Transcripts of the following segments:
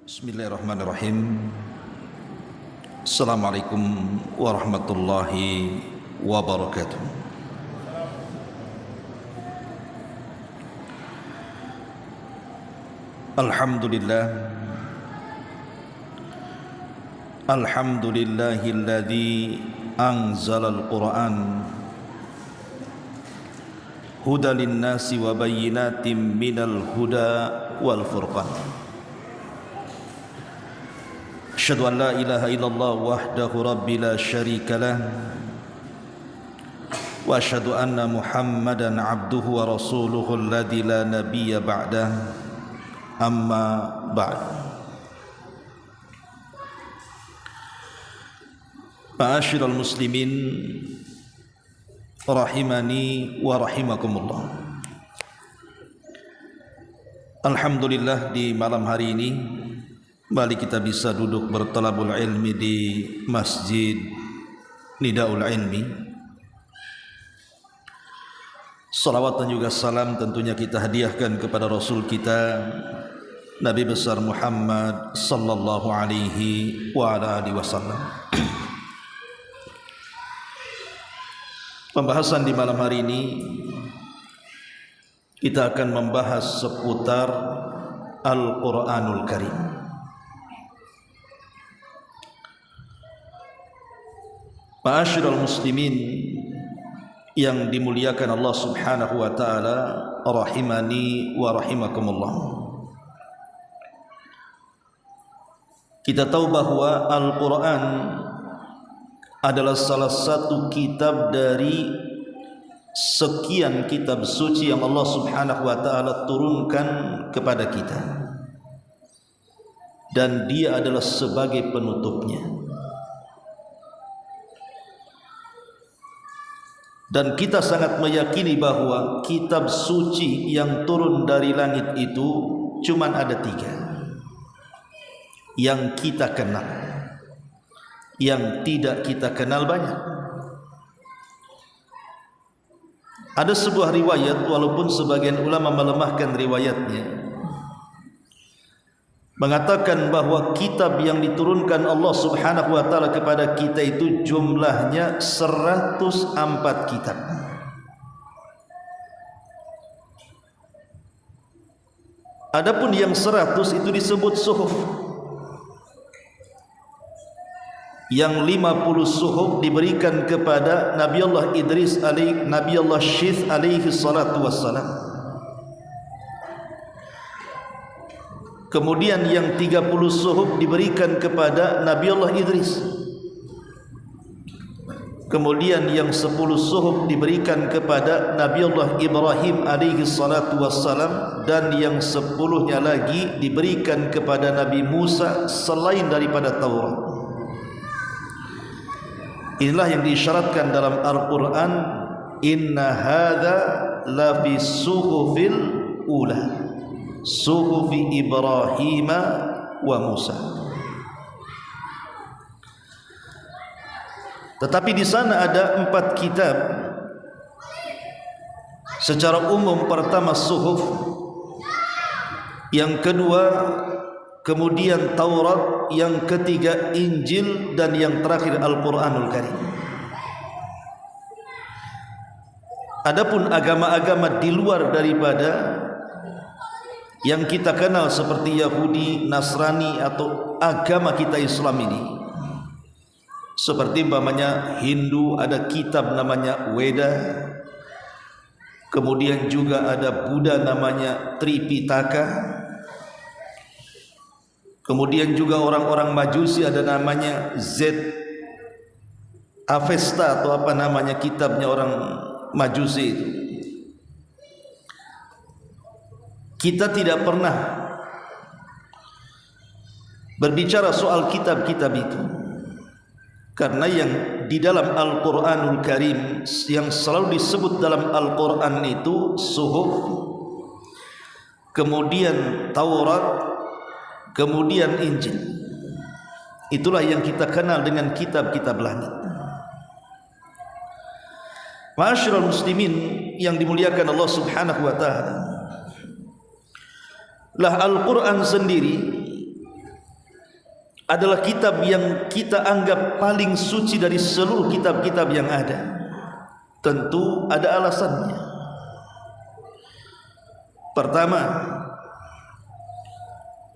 Bismillahirrahmanirrahim. Assalamualaikum warahmatullahi wabarakatuh. Alhamdulillahilladzi anzalal Qur'an hudan linnasi wa bayyinatin minal huda wal furqan. Asyhadu an la ilaha illallah wahdahu rabbi la syarika lah wa asyhadu anna Muhammadan abduhu wa rasuluhu alladzi la nabiyya ba'dah, amma ba'd. Ma'asyiral muslimin rahimani wa rahimakumullah. Alhamdulillah, di malam hari ini kembali kita bisa duduk bertalabul ilmi di Masjid Nidaul Ilmi. Salawat dan juga salam tentunya kita hadiahkan kepada Rasul kita Nabi besar Muhammad sallallahu alaihi wa ala alihi wasallam. Pembahasan di malam hari ini kita akan membahas seputar Al-Qur'anul Karim. Ma'asyiral muslimin yang dimuliakan Allah Subhanahu wa taala, rahimani wa rahimakumullah. Kita tahu bahwa Al-Qur'an adalah salah satu kitab dari sekian kitab suci yang Allah Subhanahu wa taala turunkan kepada kita, dan dia adalah sebagai penutupnya. Dan kita sangat meyakini bahwa kitab suci yang turun dari langit itu cuma ada 3 yang kita kenal, yang tidak kita kenal banyak. Ada sebuah riwayat, walaupun sebagian ulama melemahkan riwayatnya, mengatakan bahwa kitab yang diturunkan Allah Subhanahu wa taala kepada kita itu jumlahnya 104 kitab. Adapun yang 100 itu disebut suhuf. Yang 50 suhuf diberikan kepada Nabi Allah Idris Nabi Allah Syith alaihi salatu wassalam. Kemudian yang 30 suhuf diberikan kepada Nabi Allah Idris. Kemudian yang 10 suhuf diberikan kepada Nabi Allah Ibrahim alaihi salatu wassalam, dan yang 10-nya lagi diberikan kepada Nabi Musa selain daripada Taurat. Inilah yang diisyaratkan dalam Al-Quran, inna hadza la fi suhufil ula, suhufi Ibrahim wa Musa. Tetapi di sana ada 4 kitab. Secara umum, pertama suhuf, yang kedua kemudian Taurat, yang ketiga Injil, dan yang terakhir Al-Quranul Karim. Adapun agama-agama di luar daripada yang kita kenal seperti Yahudi, Nasrani, atau agama kita Islam ini, seperti umpamanya Hindu, ada kitab namanya Weda. Kemudian juga ada Buddha namanya Tripitaka. Kemudian juga orang-orang Majusi ada namanya Avesta, atau apa namanya kitabnya orang Majusi itu. Kita tidak pernah berbicara soal kitab-kitab itu, karena yang di dalam Al-Quranul Karim yang selalu disebut dalam Al-Quran itu suhuf, kemudian Taurat, kemudian Injil. Itulah yang kita kenal dengan kitab-kitab langit. Ma'asyiral muslimin yang dimuliakan Allah Subhanahu wa taala, lah Al-Quran sendiri adalah kitab yang kita anggap paling suci dari seluruh kitab-kitab yang ada? Tentu ada alasannya. Pertama,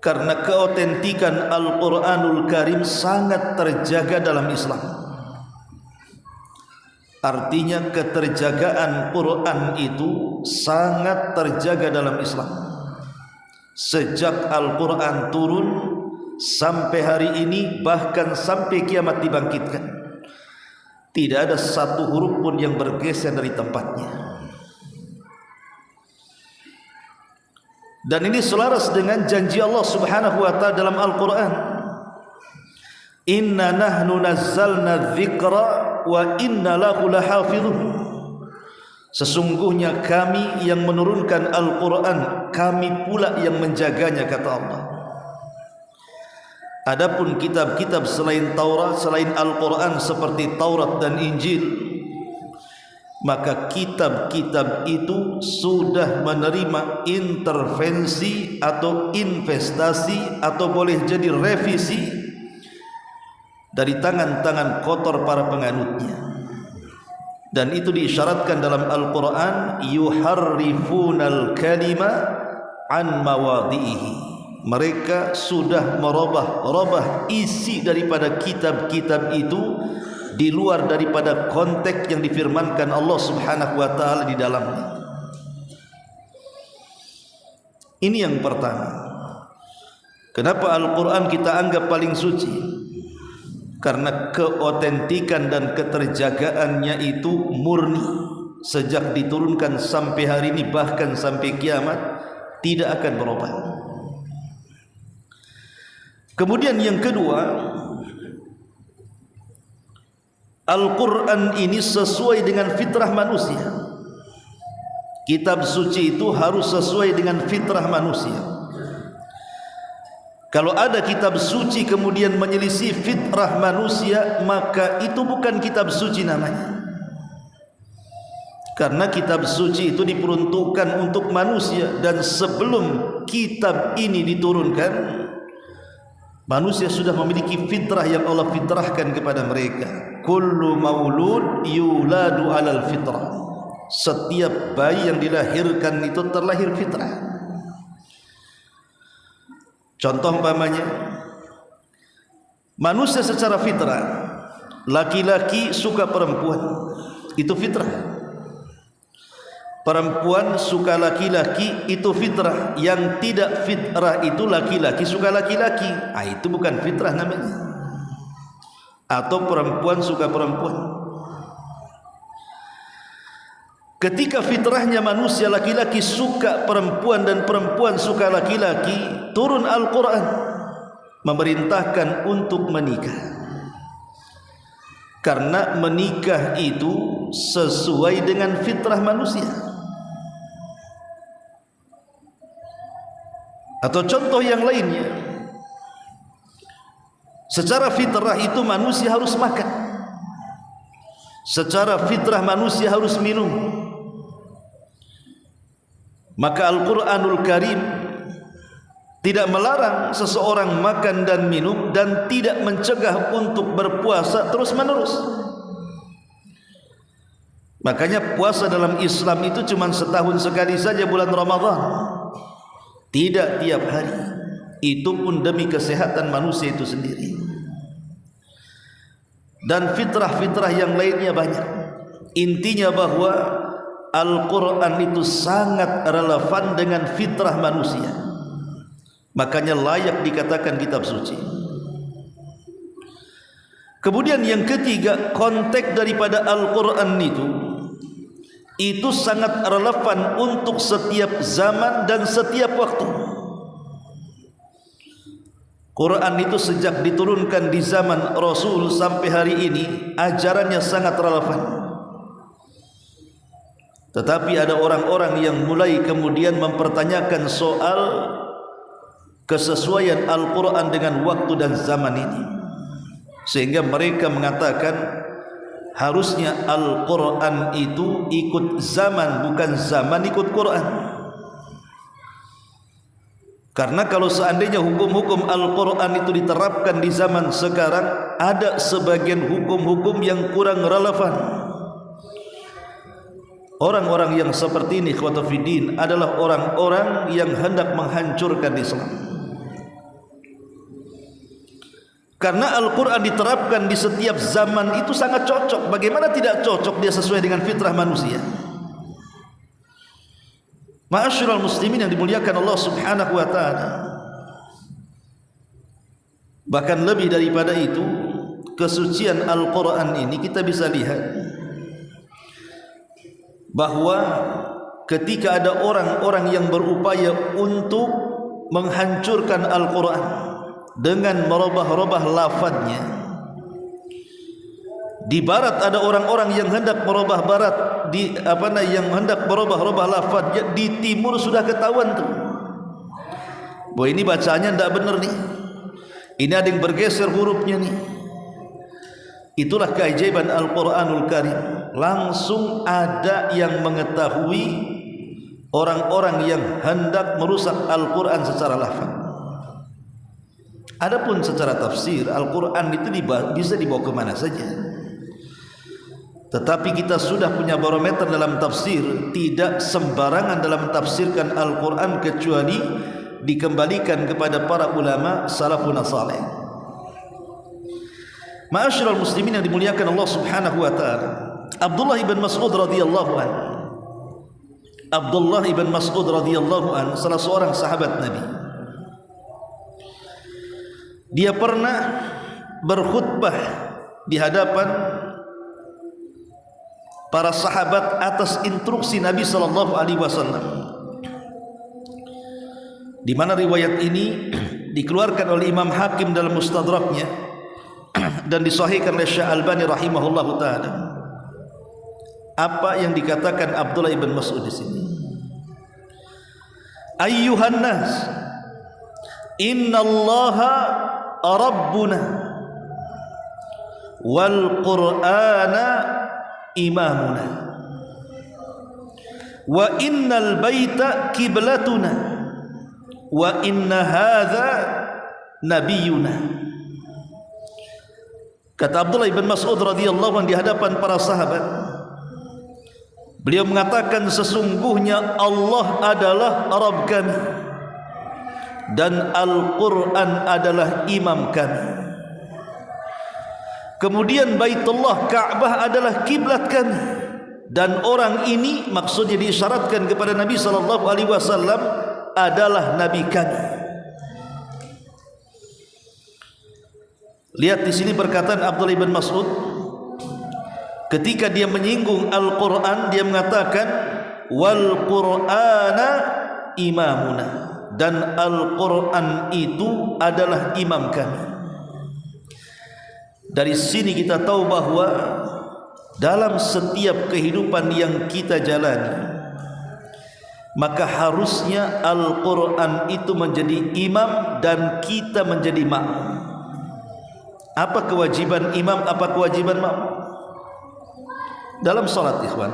karena keautentikan Al-Quranul Karim sangat terjaga dalam Islam. Artinya keterjagaan Quran itu sangat terjaga dalam Islam. Sejak Al-Quran turun sampai hari ini, bahkan sampai kiamat dibangkitkan, tidak ada satu huruf pun yang bergeser dari tempatnya. Dan ini selaras dengan janji Allah Subhanahu wa ta'ala dalam Al-Quran. Inna nahnu nazzalna dzikra wa inna lahu lahafidhun. Sesungguhnya kami yang menurunkan Al-Quran, kami pula yang menjaganya, kata Allah. Adapun kitab-kitab selain Taurat, selain Al-Quran seperti Taurat dan Injil, maka kitab-kitab itu sudah menerima intervensi atau investasi atau boleh jadi revisi dari tangan-tangan kotor para penganutnya. Dan itu diisyaratkan dalam Al-Quran, yuharrifunal kalima an mawadhihi. Mereka sudah merubah isi daripada kitab-kitab itu di luar daripada konteks yang difirmankan Allah Subhanahu wa ta'ala di dalamnya. Ini yang pertama. Kenapa Al-Quran kita anggap paling suci? Karena keautentikan dan keterjagaannya itu murni. Sejak diturunkan sampai hari ini, bahkan sampai kiamat, tidak akan berubah. Kemudian yang kedua, Al-Quran ini sesuai dengan fitrah manusia. Kitab suci itu harus sesuai dengan fitrah manusia. Kalau ada kitab suci kemudian menyelisih fitrah manusia, maka itu bukan kitab suci namanya. Karena kitab suci itu diperuntukkan untuk manusia, dan sebelum kitab ini diturunkan, manusia sudah memiliki fitrah yang Allah fitrahkan kepada mereka. Kullu maulud yuladu alal fitrah. Setiap bayi yang dilahirkan itu terlahir fitrah. Contoh umpamanya, manusia secara fitrah, laki-laki suka perempuan, itu fitrah. Perempuan suka laki-laki, itu fitrah. Yang tidak fitrah itu laki-laki suka laki-laki, itu bukan fitrah namanya. Atau perempuan suka perempuan. Ketika fitrahnya manusia laki-laki suka perempuan dan perempuan suka laki-laki, turun Al-Quran memerintahkan untuk menikah. Karena menikah itu sesuai dengan fitrah manusia. Atau contoh yang lainnya, secara fitrah itu manusia harus makan. Secara fitrah manusia harus minum. Maka Al-Quranul Karim tidak melarang seseorang makan dan minum, dan tidak mencegah untuk berpuasa terus menerus. Makanya puasa dalam Islam itu cuma setahun sekali saja, bulan Ramadan, tidak tiap hari. Itu pun demi kesehatan manusia itu sendiri. Dan fitrah-fitrah yang lainnya banyak. Intinya bahwa Al-Quran itu sangat relevan dengan fitrah manusia. Makanya layak dikatakan kitab suci. Kemudian yang ketiga, konteks daripada Al-Quran itu sangat relevan untuk setiap zaman dan setiap waktu. Quran itu sejak diturunkan di zaman Rasul sampai hari ini, ajarannya sangat relevan. Tetapi ada orang-orang yang mulai kemudian mempertanyakan soal kesesuaian Al-Quran dengan waktu dan zaman ini, sehingga mereka mengatakan harusnya Al-Quran itu ikut zaman, bukan zaman ikut Quran. Karena kalau seandainya hukum-hukum Al-Quran itu diterapkan di zaman sekarang, ada sebagian hukum-hukum yang kurang relevan. Orang-orang yang seperti ini ikhwata fiddin adalah orang-orang yang hendak menghancurkan Islam. Karena Al-Quran diterapkan di setiap zaman itu sangat cocok. Bagaimana tidak cocok dia sesuai dengan fitrah manusia? Ma'asyiral muslimin yang dimuliakan Allah Subhanahu wa taala. Bahkan lebih daripada itu, kesucian Al-Qur'an ini kita bisa lihat bahwa ketika ada orang-orang yang berupaya untuk menghancurkan Al-Qur'an dengan merubah-rubah lafadznya. Di barat ada orang-orang yang hendak merubah barat, yang hendak merubah-rubah lafaz. Di timur sudah ketahuan tuh, bahwa ini bacaannya tidak benar nih, ini ada yang bergeser hurufnya nih. Itulah keajaiban Al-Quranul Karim. Langsung ada yang mengetahui orang-orang yang hendak merusak Al-Quran secara lafaz. Adapun secara tafsir, Al-Quran itu bisa dibawa kemana saja. Tetapi kita sudah punya barometer dalam tafsir. Tidak sembarangan dalam tafsirkan Al-Quran kecuali dikembalikan kepada para ulama salafun salih. Ma'asyiral muslimin yang dimuliakan Allah Subhanahu wa taala, Abdullah ibn Mas'ud radhiyallahu anhu. Abdullah ibn Mas'ud radhiyallahu anhu salah seorang sahabat Nabi. Dia pernah berkhutbah di hadapan para sahabat atas instruksi Nabi sallallahu alaihi wasallam, di mana riwayat ini dikeluarkan oleh Imam Hakim dalam Mustadraknya dan disahihkan oleh Syekh Albani rahimahullahu taala. Apa yang dikatakan Abdullah ibn Mas'ud di sini? Ayyuhan nas, innallaha rabbuna wal qur'ana imamuna wa innal baita qiblatuna wa inna hadza nabiyuna. Kata Abdullah ibn Mas'ud radhiyallahu anhu di hadapan para sahabat, beliau mengatakan, sesungguhnya Allah adalah Rabb kami dan Al-Quran adalah imam kami. Kemudian Baitullah Ka'bah adalah kiblat kami, dan orang ini maksudnya diisyaratkan kepada Nabi sallallahu alaihi wasallam adalah nabi kami. Lihat di sini perkataan Abdullah bin Mas'ud ketika dia menyinggung Al-Quran, dia mengatakan wal Qur'ana imamuna, dan Al-Quran itu adalah imam kami. Dari sini kita tahu bahwa dalam setiap kehidupan yang kita jalani, maka harusnya Al-Quran itu menjadi imam dan kita menjadi makmum. Apa kewajiban imam, apa kewajiban makmum? Dalam salat, ikhwan,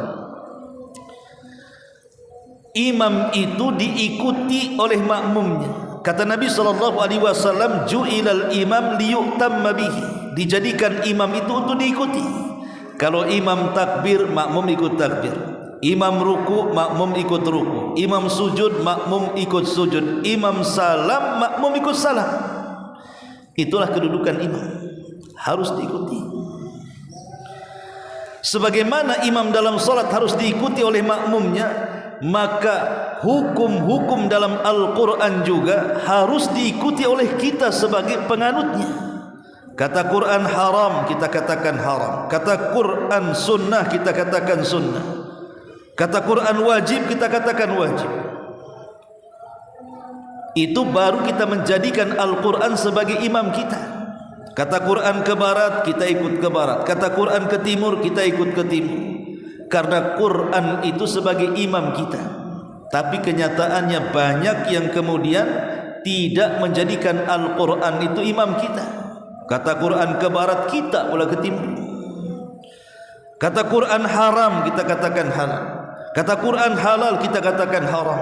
imam itu diikuti oleh makmumnya. Kata Nabi SAW, ju'ilal imam liyu'tamma bihi, dijadikan imam itu untuk diikuti. Kalau imam takbir, makmum ikut takbir. Imam ruku, makmum ikut ruku. Imam sujud, makmum ikut sujud. Imam salam, makmum ikut salam. Itulah kedudukan imam, harus diikuti. Sebagaimana imam dalam salat harus diikuti oleh makmumnya, maka hukum-hukum dalam Al-Quran juga harus diikuti oleh kita sebagai penganutnya. Kata Quran haram, kita katakan haram. Kata Quran sunnah, kita katakan sunnah. Kata Quran wajib, kita katakan wajib. Itu baru kita menjadikan Al-Quran sebagai imam kita. Kata Quran ke barat, kita ikut ke barat. Kata Quran ke timur, kita ikut ke timur. Karena Quran itu sebagai imam kita. Tapi kenyataannya banyak yang kemudian tidak menjadikan Al-Quran itu imam kita. Kata Quran ke barat, kita pula ke timur. Kata Quran haram, kita katakan halal. Kata Quran halal, kita katakan haram.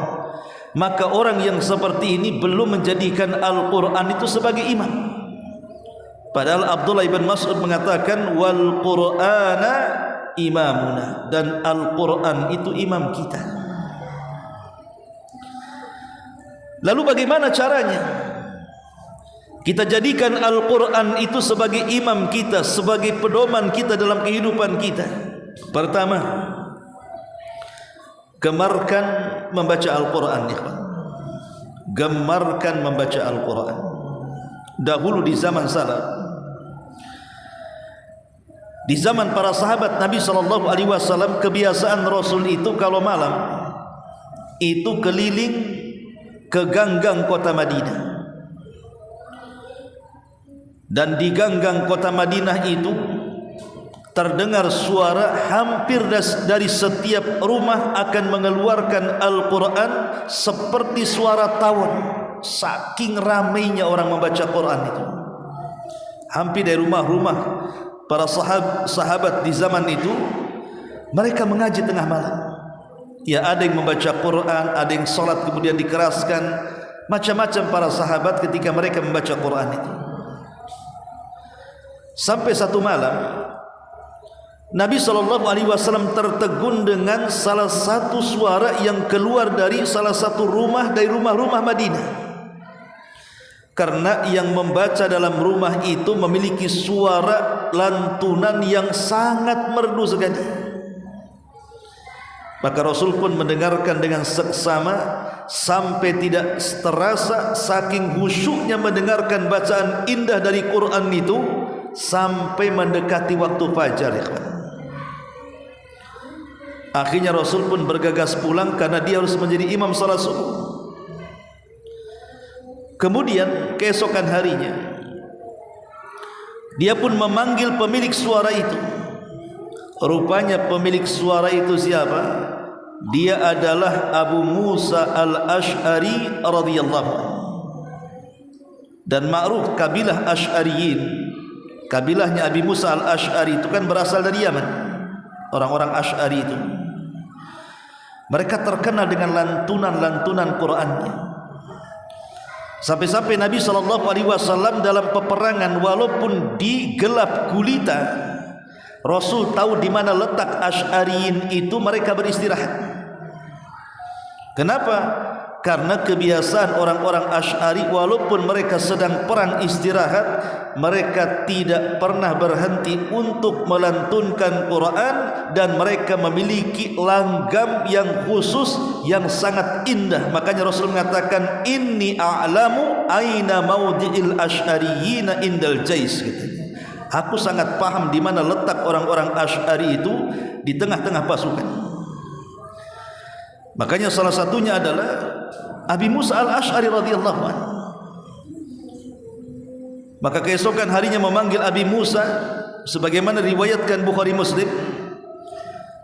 maka orang yang seperti ini belum menjadikan Al-Quran itu sebagai imam. Padahal Abdullah ibn Mas'ud mengatakan wal Qur'ana imamuna, dan Al-Quran itu imam kita. Lalu bagaimana caranya kita jadikan Al-Quran itu sebagai imam kita, sebagai pedoman kita dalam kehidupan kita? Pertama, gemarkan membaca Al-Quran. Gemarkan membaca Al-Quran. Dahulu di zaman salaf, di zaman para sahabat Nabi SAW, kebiasaan Rasul itu kalau malam itu keliling ke ganggang kota Madinah. Dan di ganggang kota Madinah itu terdengar suara hampir dari setiap rumah akan mengeluarkan Al-Quran seperti suara tawon. Saking ramainya orang membaca Quran itu. Hampir dari rumah-rumah para sahabat di zaman itu, mereka mengaji tengah malam. Ya, ada yang membaca Quran, ada yang sholat kemudian dikeraskan, macam-macam para sahabat ketika mereka membaca Quran itu. Sampai satu malam Nabi SAW tertegun dengan salah satu suara yang keluar dari salah satu rumah dari rumah-rumah Madinah. Karena yang membaca dalam rumah itu memiliki suara lantunan yang sangat merdu sekali. Maka Rasul pun mendengarkan dengan seksama sampai tidak terasa, saking khusyuknya mendengarkan bacaan indah dari Quran itu, sampai mendekati waktu fajar. Akhirnya Rasul pun bergegas pulang karena dia harus menjadi imam salat subuh. Kemudian keesokan harinya dia pun memanggil pemilik suara itu. Rupanya pemilik suara itu siapa? Dia adalah Abu Musa al-Ash'ari radhiyallahu anhu. Dan ma'ruf kabilah Ash'ariyin, kabilahnya Abi Musa al-Ash'ari itu kan berasal dari Yaman. Orang-orang Ash'ari itu mereka terkenal dengan lantunan-lantunan Qur'annya. Sampai-sampai Nabi SAW dalam peperangan, walaupun di gelap gulita, Rasul tahu di mana letak Asy'ariyin itu, mereka beristirahat. Kenapa? Karena kebiasaan orang-orang Asy'ari, walaupun mereka sedang perang istirahat, mereka tidak pernah berhenti untuk melantunkan Quran, dan mereka memiliki langgam yang khusus yang sangat indah. Makanya Rasul mengatakan, inni a'lamu aina maudhi'il asy'ariyina indal jais, katanya. Aku sangat paham di mana letak orang-orang Asy'ari itu di tengah-tengah pasukan. Makanya salah satunya adalah Abi Musa al-Ash'ari radhiyallahu anhu. Maka keesokan harinya memanggil Abi Musa sebagaimana riwayatkan Bukhari Muslim.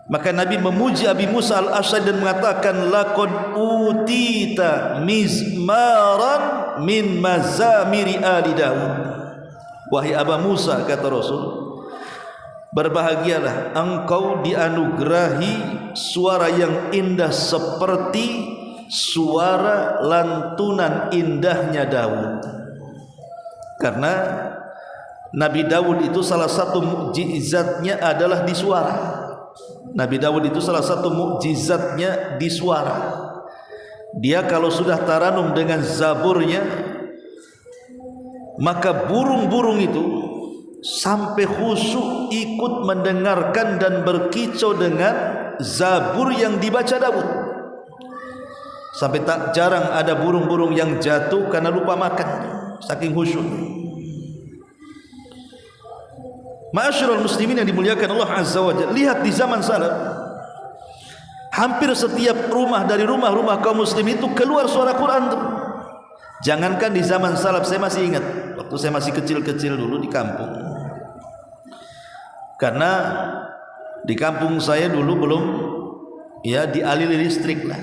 Maka Nabi memuji Abi Musa al-Ash'ari dan mengatakan, laqad utita mizmaran min mazamiri ali Daud. Wahai Abu Musa, kata Rasul, berbahagialah engkau dianugerahi suara yang indah seperti suara lantunan indahnya Daud. Karena Nabi Daud itu salah satu mukjizatnya adalah di suara. Nabi Daud itu salah satu mukjizatnya di suara. Dia kalau sudah taranum dengan zaburnya, maka burung-burung itu sampai khusyuk ikut mendengarkan dan berkicau dengan zabur yang dibaca Daud. Sampai tak jarang ada burung-burung yang jatuh karena lupa makan, saking khusyuk. Ma'asyiral muslimin yang dimuliakan Allah Azza wa Jalla, lihat di zaman salaf, hampir setiap rumah dari rumah-rumah kaum muslim itu keluar suara Quran tuh. Jangankan di zaman salaf, saya masih ingat waktu saya masih kecil-kecil dulu di kampung. Karena di kampung saya dulu belum ya dialiri listrik lah.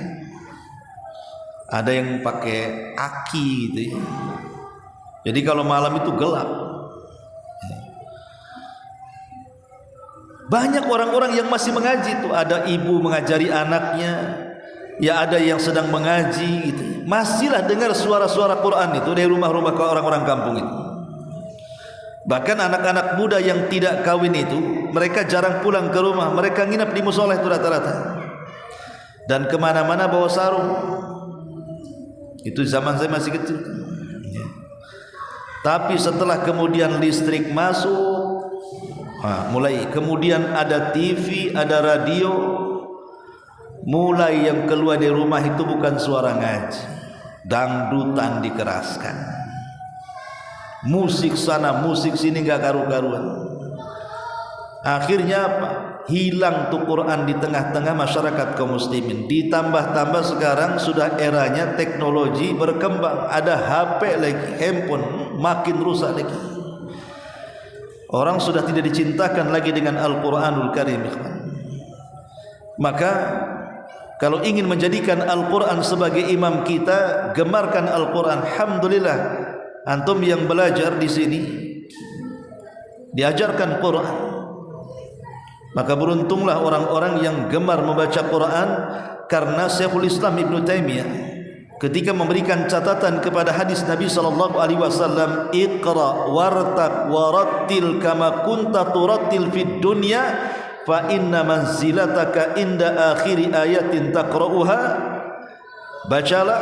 Ada yang pakai aki gitu ya. Jadi kalau malam itu gelap. Banyak orang-orang yang masih mengaji tuh. Ada ibu mengajari anaknya, ya ada yang sedang mengaji gitu. Masihlah dengar suara-suara Quran itu dari rumah-rumah orang-orang kampung itu. Bahkan anak-anak muda yang tidak kawin itu, mereka jarang pulang ke rumah, mereka nginap di musola itu rata-rata. Dan kemana-mana bawa sarung. Itu zaman saya masih kecil. Tapi setelah kemudian listrik masuk, mulai kemudian ada TV, ada radio, mulai yang keluar dari rumah itu bukan suara ngaji, dangdutan dikeraskan, musik sana musik sini gak karu-karuan. Akhirnya apa? Hilang tuh Quran di tengah-tengah masyarakat kaum muslimin. Ditambah-tambah sekarang sudah eranya teknologi berkembang, ada HP lagi, handphone, makin rusak lagi. Orang sudah tidak dicintakan lagi dengan Al-Quranul Karim. Maka kalau ingin menjadikan Al-Quran sebagai imam kita, gemarkan Al-Quran. Alhamdulillah, antum yang belajar di sini diajarkan Quran. Maka beruntunglah orang-orang yang gemar membaca Quran, karena Syekhul Islam Ibn Taimiyah ketika memberikan catatan kepada hadis Nabi SAW, Iqra wartaq warattil kama kunta turattil fid dunya fa inna manzilataka inda akhiri ayatin taqra'uha. Bacalah,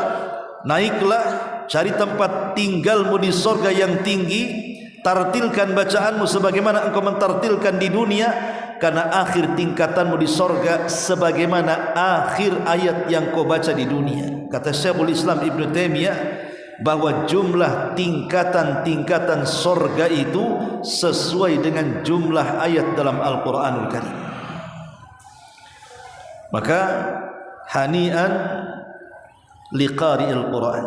naiklah, cari tempat tinggalmu di sorga yang tinggi, tartilkan bacaanmu sebagaimana engkau mentartilkan di dunia, karena akhir tingkatanmu di sorga sebagaimana akhir ayat yang kau baca di dunia. Kata Syekhul Islam Ibn Taimiyah bahwa jumlah tingkatan-tingkatan sorga itu sesuai dengan jumlah ayat dalam Al-Quranul Karim. Maka hani'an liqari'il Quran.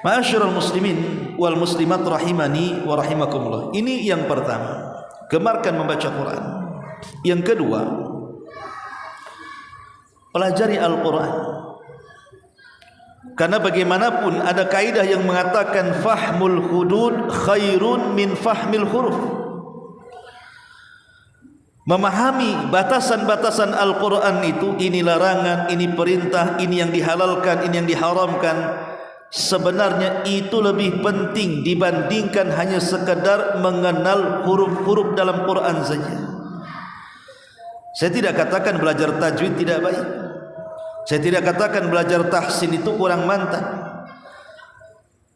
Ma'asyiral muslimin wal muslimat rahimani wa rahimakumullah. Ini yang pertama, gemarkan membaca Quran. Yang kedua, pelajari Al-Quran. Karena bagaimanapun ada kaidah yang mengatakan fahmul hudud khairun min fahmil huruf. Memahami batasan-batasan Al-Quran itu, ini larangan, ini perintah, ini yang dihalalkan, ini yang diharamkan, sebenarnya itu lebih penting dibandingkan hanya sekadar mengenal huruf-huruf dalam Quran saja. Saya tidak katakan belajar tajwid tidak baik, saya tidak katakan belajar tahsin itu kurang mantap,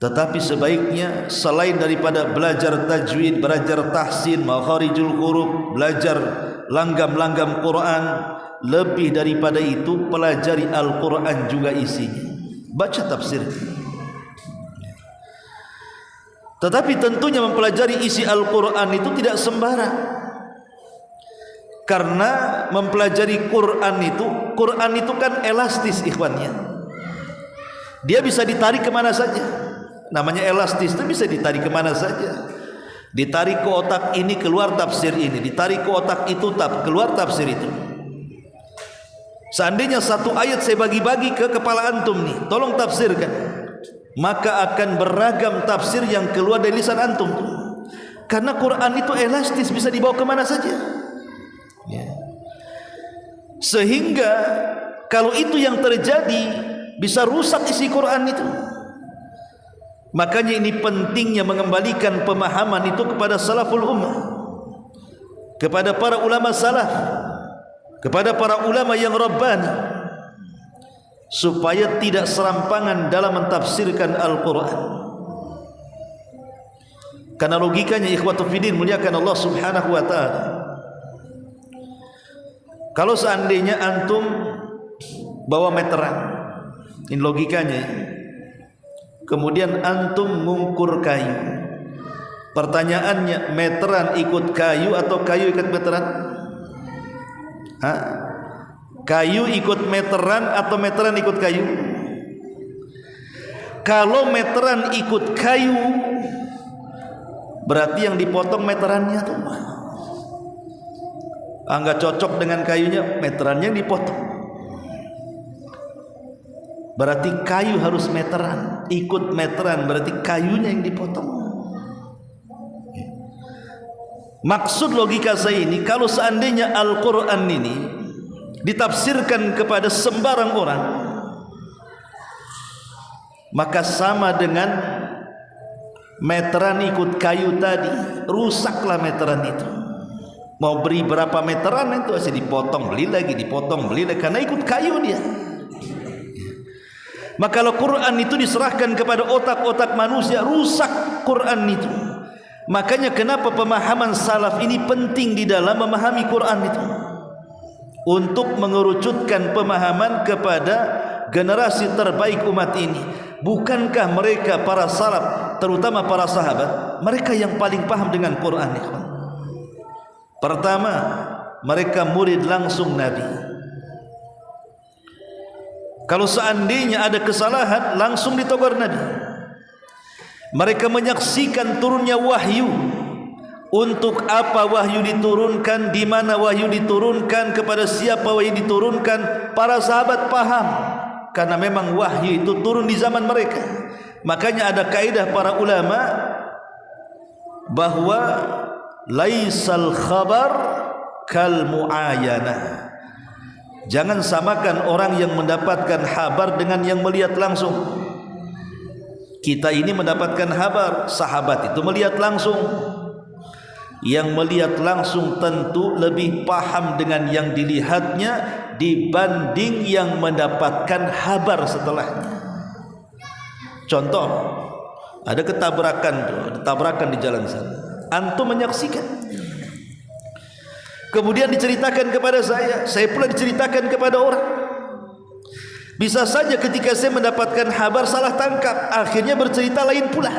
tetapi sebaiknya selain daripada belajar tajwid, belajar tahsin, makharijul huruf, belajar langgam-langgam Quran, lebih daripada itu pelajari Al-Quran juga isinya, baca tafsir. Tetapi tentunya mempelajari isi Al-Quran itu tidak sembarang, karena mempelajari Quran itu kan elastis ikhwannya. Dia bisa ditarik kemana saja. Namanya elastis itu bisa ditarik kemana saja. Ditarik ke otak ini keluar tafsir ini, ditarik ke otak itu keluar tafsir itu. Seandainya satu ayat saya bagi-bagi ke kepala antum nih, tolong tafsirkan, maka akan beragam tafsir yang keluar dari lisan antum. Karena Quran itu elastis, bisa dibawa kemana saja. Sehingga kalau itu yang terjadi, bisa rusak isi Quran itu. Makanya ini pentingnya mengembalikan pemahaman itu kepada salaful ummah, kepada para ulama salaf, kepada para ulama yang rabbani, supaya tidak serampangan dalam mentafsirkan Al-Quran. Karena logikanya ikhwatu fiddin muliakan Allah subhanahu wa ta'ala, kalau seandainya antum bawa meteran, ini logikanya, kemudian antum mengukur kayu, pertanyaannya, meteran ikut kayu atau kayu ikut meteran? Kayu ikut meteran atau meteran ikut kayu? Kalau meteran ikut kayu, berarti yang dipotong meterannya tuh nggak cocok dengan kayunya, meterannya dipotong. Berarti kayu harus meteran, ikut meteran, berarti kayunya yang dipotong. Maksud logika saya ini, kalau seandainya Al-Quran ini ditafsirkan kepada sembarang orang, maka sama dengan meteran ikut kayu tadi, rusaklah meteran itu. Mau beri berapa meteran itu masih dipotong beli lagi, dipotong beli lagi, karena ikut kayu dia. Maka kalau Quran itu diserahkan kepada otak-otak manusia, rusak Quran itu. Makanya kenapa pemahaman salaf ini penting di dalam memahami Quran itu, untuk mengerucutkan pemahaman kepada generasi terbaik umat ini. Bukankah mereka para salaf, terutama para sahabat, mereka yang paling paham dengan Quran itu? Pertama, mereka murid langsung Nabi. Kalau seandainya ada kesalahan, langsung ditegur Nabi. Mereka menyaksikan turunnya wahyu. Untuk apa wahyu diturunkan, di mana wahyu diturunkan, kepada siapa wahyu diturunkan, para sahabat paham, karena memang wahyu itu turun di zaman mereka. Makanya ada kaidah para ulama bahwa laisal khabar kal muayanah. Jangan samakan orang yang mendapatkan kabar dengan yang melihat langsung. Kita ini mendapatkan kabar, sahabat itu melihat langsung. Yang melihat langsung tentu lebih paham dengan yang dilihatnya dibanding yang mendapatkan kabar setelahnya. Contoh, ada tabrakan di jalan sana, antum menyaksikan, kemudian diceritakan kepada saya pula diceritakan kepada orang. Bisa saja ketika saya mendapatkan kabar salah tangkap, akhirnya bercerita lain pula.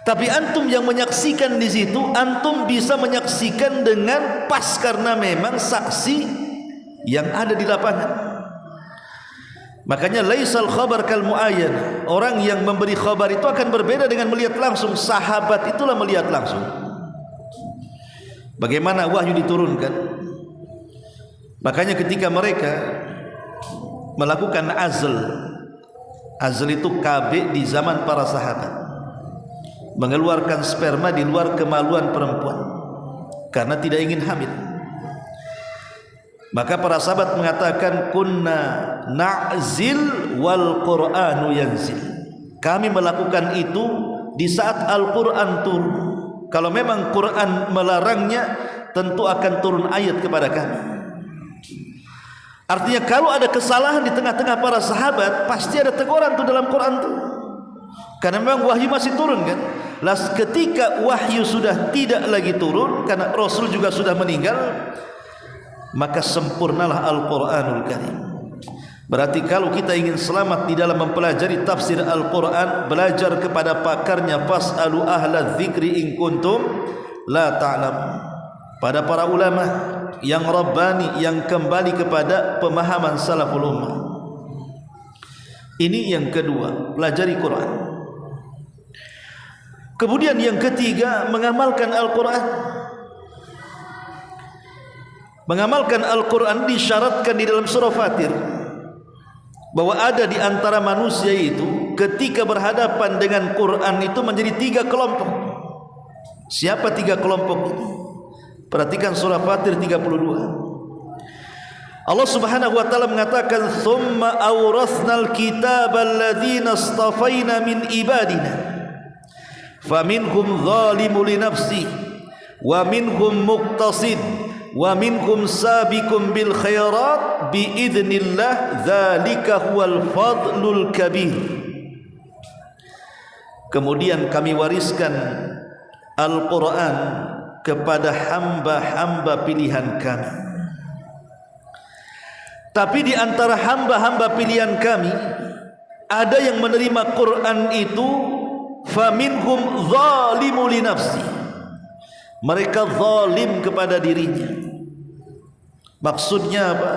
Tapi antum yang menyaksikan di situ, antum bisa menyaksikan dengan pas karena memang saksi yang ada di lapangan. Makanya laisal khabar kal muayyan. Orang yang memberi khabar itu akan berbeda dengan melihat langsung. Sahabat itulah melihat langsung bagaimana wahyu diturunkan. Makanya ketika mereka melakukan azl itu KB di zaman para sahabat, mengeluarkan sperma di luar kemaluan perempuan karena tidak ingin hamil, maka para sahabat mengatakan kunna na'zil wal Qur'anu yanzil. Kami melakukan itu di saat Al-Quran turun. Kalau memang Quran melarangnya, tentu akan turun ayat kepada kami. Artinya kalau ada kesalahan di tengah-tengah para sahabat, pasti ada teguran tuh dalam Quran tuh, karena memang wahyu masih turun kan. Las ketika wahyu sudah tidak lagi turun karena Rasul juga sudah meninggal, maka sempurnalah Al-Quranul Karim. Berarti kalau kita ingin selamat di dalam mempelajari tafsir Al-Quran, belajar kepada pakarnya, fas'alu ahla dzikri in kuntum la ta'lam. Pada para ulama yang rabbani, yang kembali kepada pemahaman salaful ummah. Ini yang kedua, pelajari Quran. Kemudian yang ketiga, mengamalkan Al-Quran. Mengamalkan Al-Quran disyaratkan di dalam surah Fatir, bahwa ada di antara manusia itu ketika berhadapan dengan Quran itu menjadi 3 kelompok. Siapa 3 kelompok itu? Perhatikan surah Fatir 32. Allah Subhanahu wa taala mengatakan, "Tsumma awrasnal kitabal ladzina istafaina min ibadina faminhum zalimun li nafsihi wa minhum muqtasid wa minhum sabiqun bil khairat bi idznillah dzalika huwal fadlul kabir." Kemudian kami wariskan Al-Quran kepada hamba-hamba pilihan kami. Tapi di antara hamba-hamba pilihan kami ada yang menerima Quran itu, faminhum zalimun li nafsi. Mereka zalim kepada dirinya. Maksudnya apa?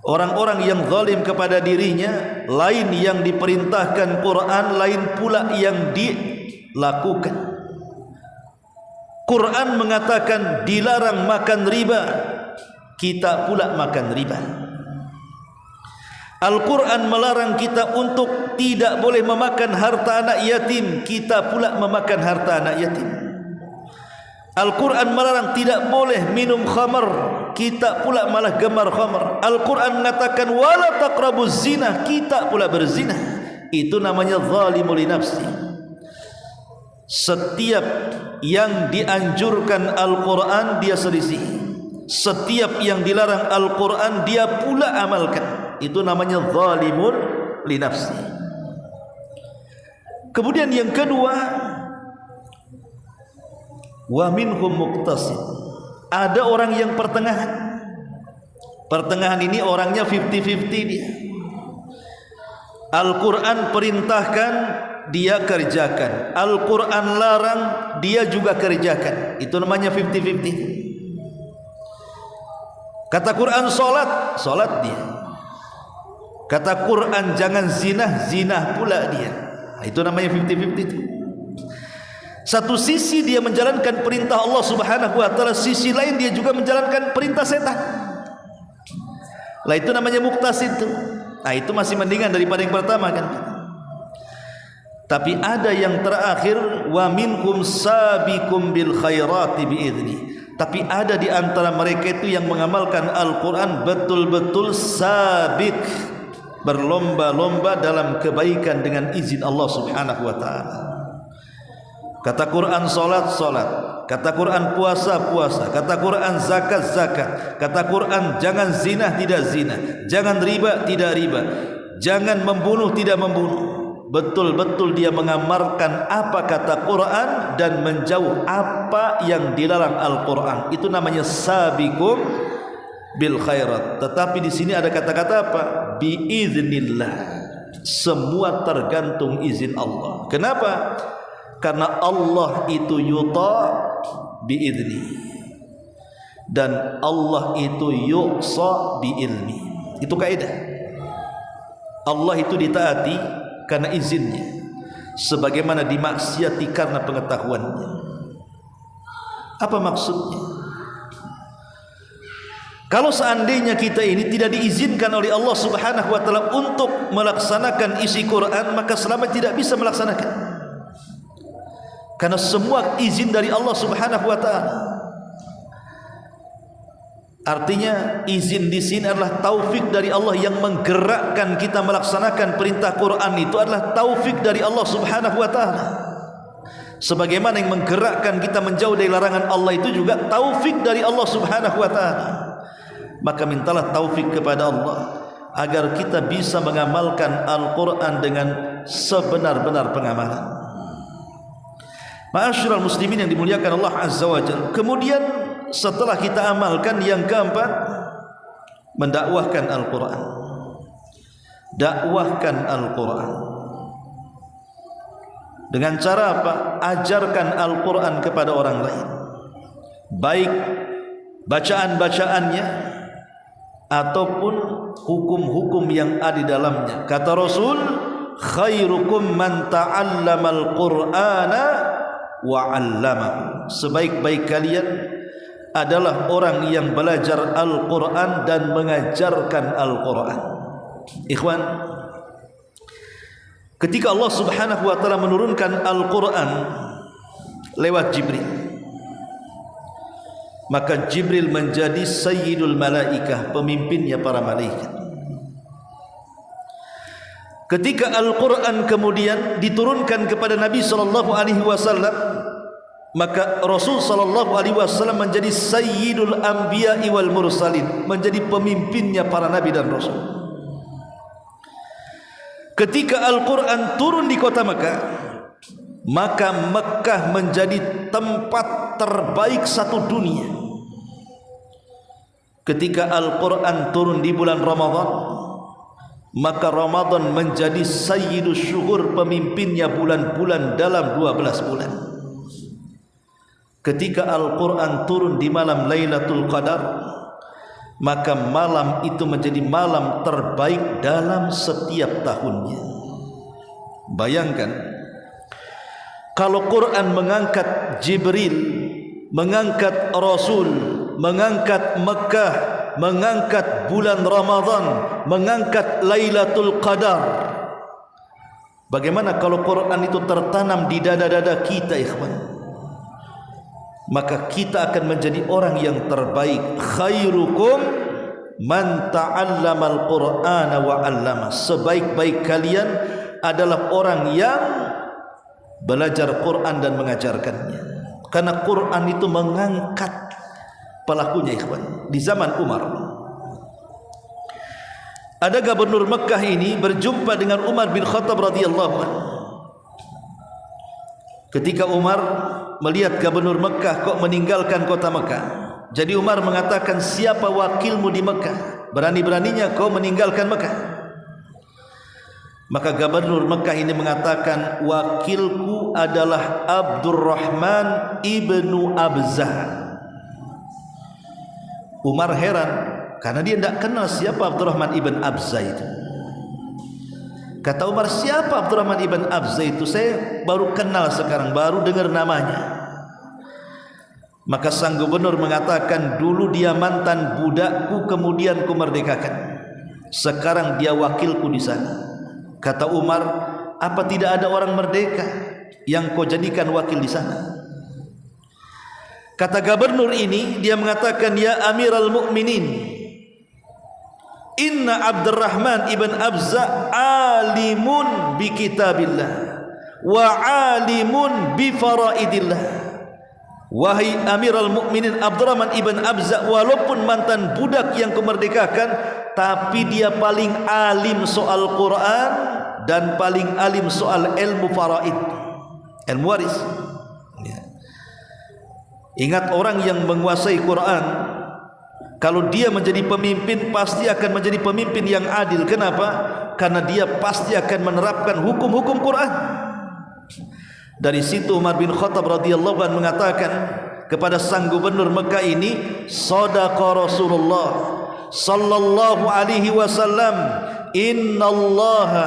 Orang-orang yang zalim kepada dirinya, lain yang diperintahkan Quran, lain pula yang dilakukan. Quran mengatakan dilarang makan riba, kita pula makan riba. Al-Quran melarang kita untuk tidak boleh memakan harta anak yatim, kita pula memakan harta anak yatim. Al-Quran melarang tidak boleh minum khamar, kita pula malah gemar khamar. Al-Quran mengatakan wala taqrabuz zina, kita pula berzina. Itu namanya zalimul li nafsi. Setiap yang dianjurkan Al-Quran dia selisih, setiap yang dilarang Al-Quran dia pula amalkan. Itu namanya zalimul li nafsi. Kemudian yang kedua, wa minhum muqtasid. Ada orang yang pertengahan. Pertengahan ini orangnya 50-50 dia. Al-Quran perintahkan, dia kerjakan. Al-Quran larang, dia juga kerjakan. Itu namanya 50-50. Kata Quran solat, solat dia. Kata Quran jangan zina, zina pula dia. Itu namanya 50-50 itu. Satu sisi dia menjalankan perintah Allah Subhanahu wa taala, sisi lain dia juga menjalankan perintah setan. Lah itu namanya muqtasid tuh. Nah, itu masih mendingan daripada yang pertama kan. Tapi ada yang terakhir, wa minkum sabiqum bil khairati biizni. Tapi ada di antara mereka itu yang mengamalkan Al-Quran betul-betul sabiq, berlomba-lomba dalam kebaikan dengan izin Allah Subhanahu wa taala. Kata Quran solat, solat. Kata Quran puasa, puasa. Kata Quran zakat, zakat. Kata Quran jangan zina, tidak zina. Jangan riba, tidak riba. Jangan membunuh, tidak membunuh. Betul-betul dia mengamalkan apa kata Quran dan menjauh apa yang dilarang Al-Quran. Itu namanya sabiqum bil khairat. Tetapi di sini ada kata-kata apa? Biiznillah. Semua tergantung izin Allah. Kenapa? Karena Allah itu yuta biizni dan Allah itu yuqsa biilmi. Itu kaidah. Allah itu ditaati karena izinnya, sebagaimana dimaksiati karena pengetahuannya. Apa maksudnya? Kalau seandainya kita ini tidak diizinkan oleh Allah Subhanahu wa taala untuk melaksanakan isi Quran, maka selama tidak bisa melaksanakan. Karena semua izin dari Allah Subhanahu wa taala. Artinya izin di sini adalah taufik dari Allah yang menggerakkan kita melaksanakan perintah Quran. Itu adalah taufik dari Allah Subhanahu wa taala. Sebagaimana yang menggerakkan kita menjauh dari larangan Allah itu juga taufik dari Allah Subhanahu wa taala. Maka mintalah taufik kepada Allah agar kita bisa mengamalkan Al-Quran dengan sebenar-benar pengamalan. Ma'asyiral muslimin yang dimuliakan Allah Azza wa Jalla. Kemudian setelah kita amalkan, yang keempat, mendakwahkan Al-Quran. Dakwahkan Al-Quran. Dengan cara apa? Ajarkan Al-Quran kepada orang lain, baik bacaan-bacaannya ataupun hukum-hukum yang ada di dalamnya. Kata Rasul, khairukum man ta'allamal Qur'ana wa 'allamahu. Sebaik-baik kalian adalah orang yang belajar Al-Quran dan mengajarkan Al-Quran. Ikhwan, ketika Allah Subhanahu wa taala menurunkan Al-Quran lewat Jibril, maka Jibril menjadi sayyidul malaikah, pemimpinnya para malaikat. Ketika Al-Quran kemudian diturunkan kepada Nabi sallallahu alaihi wasallam, maka Rasul sallallahu alaihi wasallam menjadi sayyidul anbiya'i wal mursalin, menjadi pemimpinnya para nabi dan rasul. Ketika Al-Quran turun di kota Mekah, maka Mekah menjadi tempat terbaik satu dunia. Ketika Al-Quran turun di bulan Ramadan, maka Ramadan menjadi sayyidus syuhur, pemimpinnya bulan-bulan dalam 12 bulan. Ketika Al-Quran turun di malam Lailatul Qadar, maka malam itu menjadi malam terbaik dalam setiap tahunnya. Bayangkan, kalau Quran mengangkat Jibril, mengangkat Rasul, mengangkat Mekah, mengangkat bulan Ramadan, mengangkat Lailatul Qadar, bagaimana kalau Quran itu tertanam di dada-dada kita, ikhwan? maka kita akan menjadi orang yang terbaik. Khairukum man ta'allamal Qur'ana wa 'allama. Sebaik-baik kalian adalah orang yang belajar Quran dan mengajarkannya. Karena Quran itu mengangkat pelakunya, ikhwan. Di zaman Umar, ada gubernur Mekah ini berjumpa dengan Umar bin Khattab radhiyallahu anhu. Ketika Umar melihat gubernur Mekah kok meninggalkan kota Mekah, jadi Umar mengatakan, siapa wakilmu di Mekah? Berani-beraninya kau meninggalkan Mekah. Maka gubernur Mekah ini mengatakan, wakilku adalah Abdurrahman ibnu Abzah. Umar heran karena dia tidak kenal siapa Abdurrahman ibn Abzah itu. Kata Umar, siapa Abdurrahman ibn Abzah itu? Saya baru kenal sekarang, baru dengar namanya. Maka sang gubernur mengatakan, dulu dia mantan budakku, kemudian ku merdekakan. Sekarang dia wakilku di sana. Kata Umar, apa tidak ada orang merdeka yang kau jadikan wakil di sana? Kata gubernur ini, dia mengatakan, ya Amirul Mukminin, inna Abdurrahman ibn Abzah alimun bi kitabillah wa alimun bi faraidillah. Wahai Amirul Mukminin, Abdurrahman ibn Abzah walaupun mantan budak yang kumerdekakan, tapi dia paling alim soal Quran dan paling alim soal ilmu faraid, ilmu waris. Ingat, orang yang menguasai Quran, kalau dia menjadi pemimpin pasti akan menjadi pemimpin yang adil. Kenapa? Karena dia pasti akan menerapkan hukum-hukum Quran. Dari situ Umar bin Khattab radhiyallahu anhu mengatakan kepada sang gubernur Mekah ini, sadaqa Rasulullah sallallahu alaihi wasallam, innallaha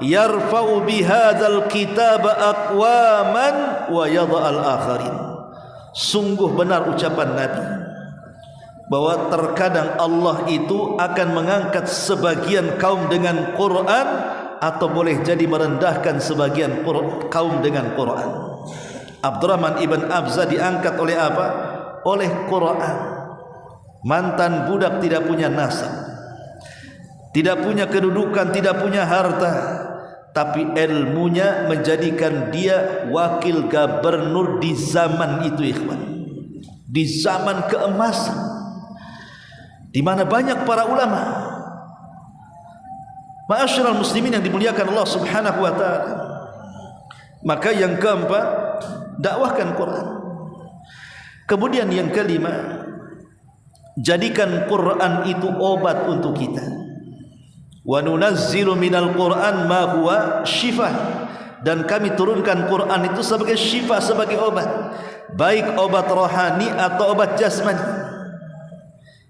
yarfa'u bihadzal kitaba aqwaman wa yadha'al akharin. Sungguh benar ucapan Nabi bahwa terkadang Allah itu akan mengangkat sebagian kaum dengan Quran, atau boleh jadi merendahkan sebagian kaum dengan Quran. Abdurrahman ibn Abzah diangkat oleh apa? Oleh Quran. Mantan budak, tidak punya nasab, tidak punya kedudukan, tidak punya harta, tapi ilmunya menjadikan dia wakil gubernur di zaman itu, ikhwan. Di zaman keemasan, di mana banyak para ulama. Ma'asyiral muslimin yang dimuliakan Allah Subhanahu wa taala. Maka yang keempat, dakwahkan Quran. Kemudian yang kelima, jadikan Quran itu obat untuk kita. Wa nunazzilu minal Quran ma huwa syifaa. Dan kami turunkan Quran itu sebagai syifa, sebagai obat, baik obat rohani atau obat jasmani.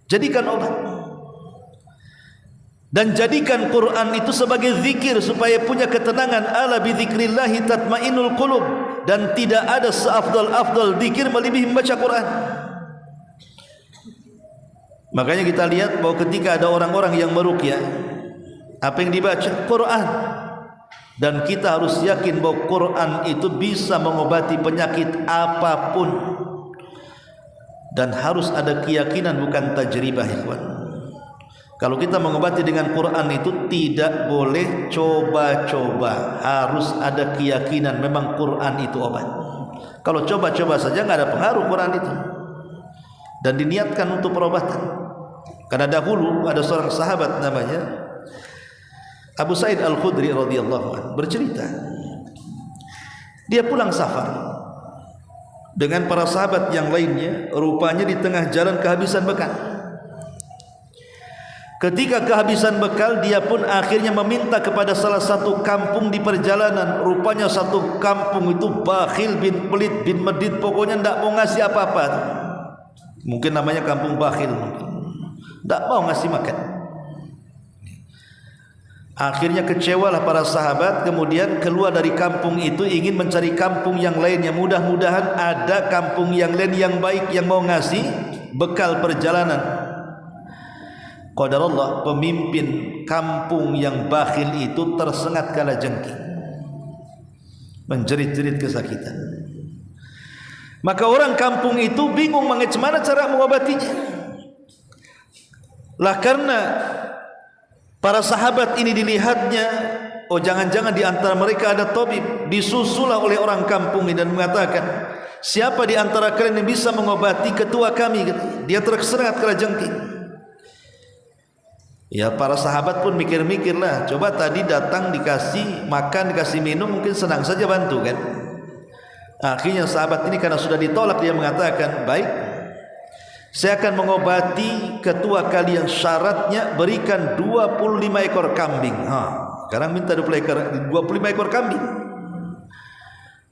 Jadikan obat. Dan jadikan Quran itu sebagai zikir supaya punya ketenangan. Ala bi dzikrillahi tatmainnul qulub. Dan tidak ada seafdal-afdal zikir melebihi membaca Quran. Makanya kita lihat bahwa ketika ada orang-orang yang meruqyah, apa yang dibaca? Quran. Dan kita harus yakin bahwa Quran itu bisa mengobati penyakit apapun. Dan harus ada keyakinan, bukan tajribah, ikhwan. Kalau kita mengobati dengan Quran itu tidak boleh coba-coba, harus ada keyakinan memang Quran itu obat. Kalau coba-coba saja nggak ada pengaruh Quran itu, dan diniatkan untuk perobatan. Karena dahulu ada seorang sahabat namanya Abu Sa'id Al-Khudri radhiyallahu anhu bercerita, dia pulang safar dengan para sahabat yang lainnya, rupanya di tengah jalan kehabisan bekal. Ketika kehabisan bekal, dia pun akhirnya meminta kepada salah satu kampung di perjalanan. Rupanya satu kampung itu bakhil bin pelit bin medit, pokoknya tidak mau ngasih apa-apa. Mungkin namanya kampung bakhil, tidak mau ngasih makan. Akhirnya kecewalah para sahabat, kemudian keluar dari kampung itu ingin mencari kampung yang lainnya. Mudah-mudahan ada kampung yang lain yang baik yang mau ngasih bekal perjalanan. Qadarullah, pemimpin kampung yang bakhil itu tersengat kalajengking, menjerit-jerit kesakitan. Maka orang kampung itu bingung bagaimana cara mengobatinya. Lah karena para sahabat ini dilihatnya, oh jangan-jangan di antara mereka ada tabib, disusullah oleh orang kampung ini dan mengatakan, siapa di antara kalian yang bisa mengobati ketua kami? Dia tersengat kena jengking. Ya para sahabat pun mikir-mikirlah, coba tadi datang dikasih makan, dikasih minum, mungkin senang saja bantu kan. Akhirnya sahabat ini karena sudah ditolak, dia mengatakan, baik, saya akan mengobati ketua kalian, syaratnya berikan 25 ekor kambing. Sekarang minta 25 ekor kambing.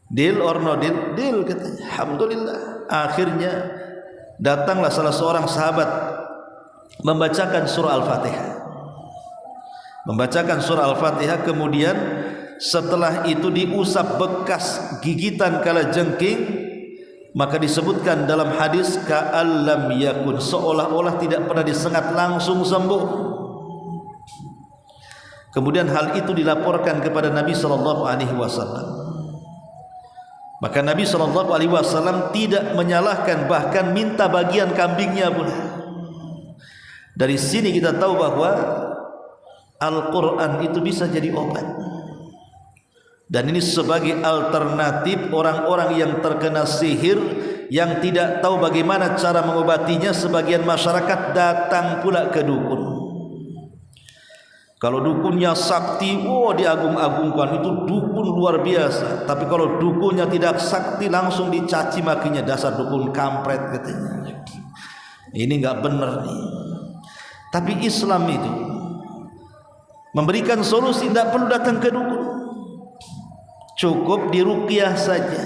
Deal or no deal? Deal katanya. Alhamdulillah. Akhirnya datanglah salah seorang sahabat membacakan surah Al-Fatihah. Membacakan surah Al-Fatihah, kemudian setelah itu diusap bekas gigitan kala jengking. Maka disebutkan dalam hadis ka'allam yakun, seolah-olah tidak pernah disengat, langsung sembuh. Kemudian hal itu dilaporkan kepada Nabi SAW. Maka Nabi SAW tidak menyalahkan, bahkan minta bagian kambingnya pun. Dari sini kita tahu bahwa Al-Quran itu bisa jadi obat. Dan ini sebagai alternatif orang-orang yang terkena sihir, yang tidak tahu bagaimana cara mengobatinya. Sebagian masyarakat datang pula ke dukun. Kalau dukunnya sakti, diagung-agungkan, itu dukun luar biasa. Tapi kalau dukunnya tidak sakti, langsung dicaci makinya, dasar dukun kampret katanya. Ini enggak benar nih. Tapi Islam itu memberikan solusi, tidak perlu datang ke dukun. Cukup diruqyah saja.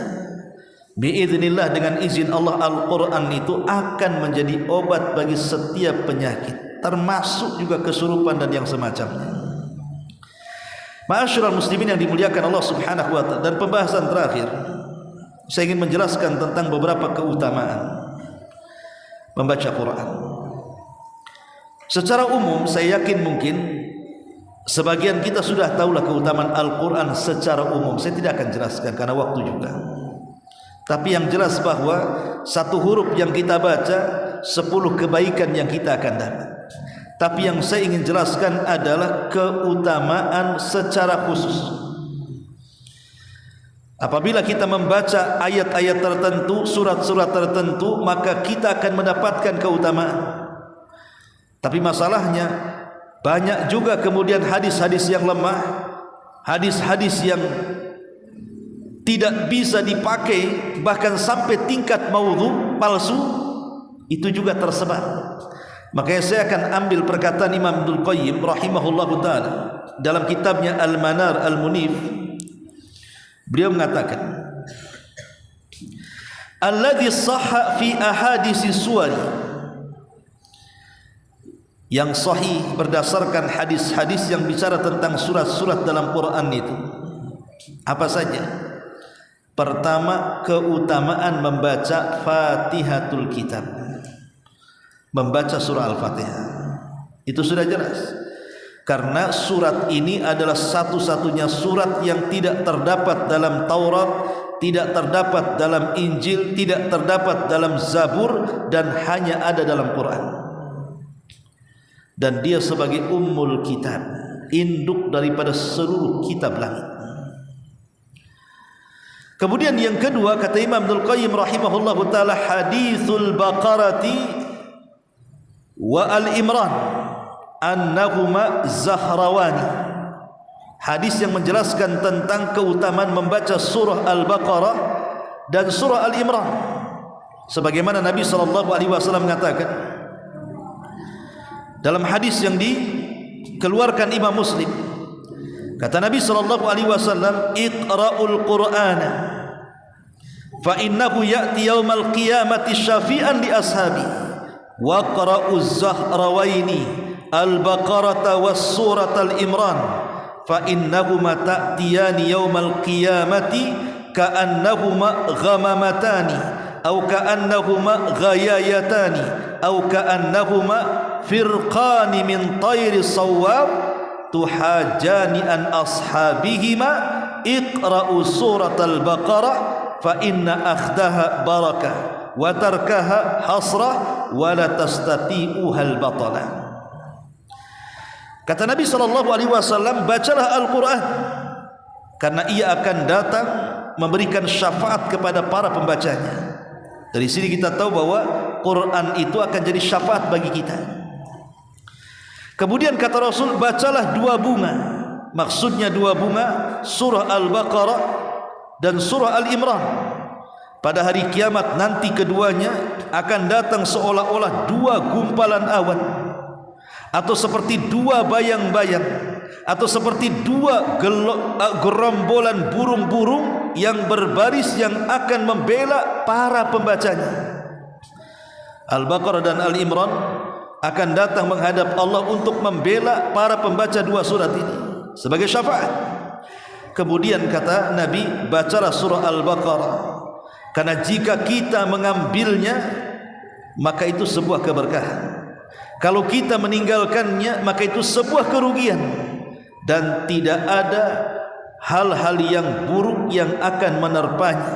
Biiznillah, dengan izin Allah, Al-Quran itu akan menjadi obat bagi setiap penyakit, termasuk juga kesurupan dan yang semacamnya. Ma'asyiral muslimin yang dimuliakan Allah Subhanahu wa ta'ala. Dan pembahasan terakhir, saya ingin menjelaskan tentang beberapa keutamaan membaca Quran. Secara umum saya yakin mungkin sebagian kita sudah tahulah keutamaan Al-Quran secara umum. Saya tidak akan jelaskan karena waktu juga. Tapi yang jelas bahwa satu huruf yang kita baca, 10 kebaikan yang kita akan dapat. Tapi yang saya ingin jelaskan adalah keutamaan secara khusus. Apabila kita membaca ayat-ayat tertentu, surat-surat tertentu, maka kita akan mendapatkan keutamaan. Tapi masalahnya, banyak juga kemudian hadis-hadis yang lemah, hadis-hadis yang tidak bisa dipakai, bahkan sampai tingkat maudhu, palsu, itu juga tersebar. Makanya saya akan ambil perkataan Imam Ibnul Qayyim rahimahullahu ta'ala dalam kitabnya Al-Manar Al-Munif. Beliau mengatakan, alladhi sahha fi ahadisi suwari, yang sahih berdasarkan hadis-hadis yang bicara tentang surat-surat dalam Quran itu apa saja? Pertama, keutamaan membaca Fatihatul Kitab, membaca surah Al-Fatihah. Itu sudah jelas, karena surat ini adalah satu-satunya surat yang tidak terdapat dalam Taurat, tidak terdapat dalam Injil, tidak terdapat dalam Zabur, dan hanya ada dalam Quran. Dan dia sebagai ummul kitab, induk daripada seluruh kitab langit. Kemudian yang kedua, kata Imam Ibnul Qayyim rahimahullahu ta'ala, hadithul Baqarati wa Al-Imran annahuma zahrawani. Hadis yang menjelaskan tentang keutamaan membaca surah Al-Baqarah dan surah Al-Imran. Sebagaimana Nabi SAW mengatakan dalam hadis yang dikeluarkan Imam Muslim, kata Nabi SAW, iqra'ul Qur'ana fa innahu ya'ti yawmal qiyamati syafi'an li ashabi wa qara'uz zahrawaini al-baqarata was suratal imran fa innahuma ta'tiyani yawmal qiyamati ka'annahuma ghamamatani aw ka'annahuma ghayayatani aw ka'annahuma firqani min tayri sawab tuhajani an ashabihima iqra'u surat al-baqarah fa inna akhdaha barakah wa tarkaha hasrah wa la tastati'uha al-batala. Kata Nabi SAW, bacalah Al-Quran karena ia akan datang memberikan syafaat kepada para pembacanya. Dari sini kita tahu bahwa Quran itu akan jadi syafaat bagi kita. Kemudian kata Rasul, bacalah 2 bunga. Maksudnya 2 bunga, surah Al-Baqarah dan surah Al-Imran. Pada hari kiamat nanti keduanya akan datang seolah-olah 2 gumpalan awan, atau seperti 2 bayang-bayang, atau seperti 2 gerombolan burung-burung yang berbaris yang akan membela para pembacanya. Al-Baqarah dan Al-Imran akan datang menghadap Allah untuk membela para pembaca 2 surat ini sebagai syafaat. Kemudian kata Nabi, bacalah surah Al-Baqarah karena jika kita mengambilnya maka itu sebuah keberkahan. Kalau kita meninggalkannya maka itu sebuah kerugian, dan tidak ada hal-hal yang buruk yang akan menerpanya.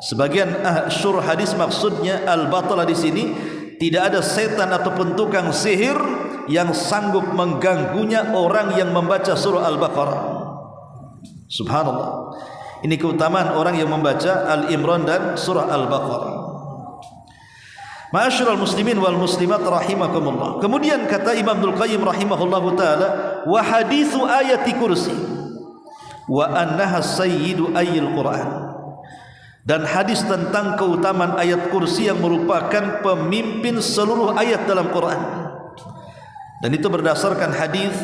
Sebagian syurah hadis maksudnya al-batalah di sini tidak ada setan ataupun tukang sihir yang sanggup mengganggunya orang yang membaca surah Al-Baqarah. Subhanallah. Ini keutamaan orang yang membaca Al-Imran dan surah Al-Baqarah. Ma'asyiral muslimin wal muslimat rahimakumullah. Kemudian kata Imam Ibnul Qayyim rahimahullahu taala, wa haditsu ayati kursi wa annaha sayyidu ayil Quran. Dan hadis tentang keutamaan ayat kursi yang merupakan pemimpin seluruh ayat dalam Quran. Dan itu berdasarkan hadis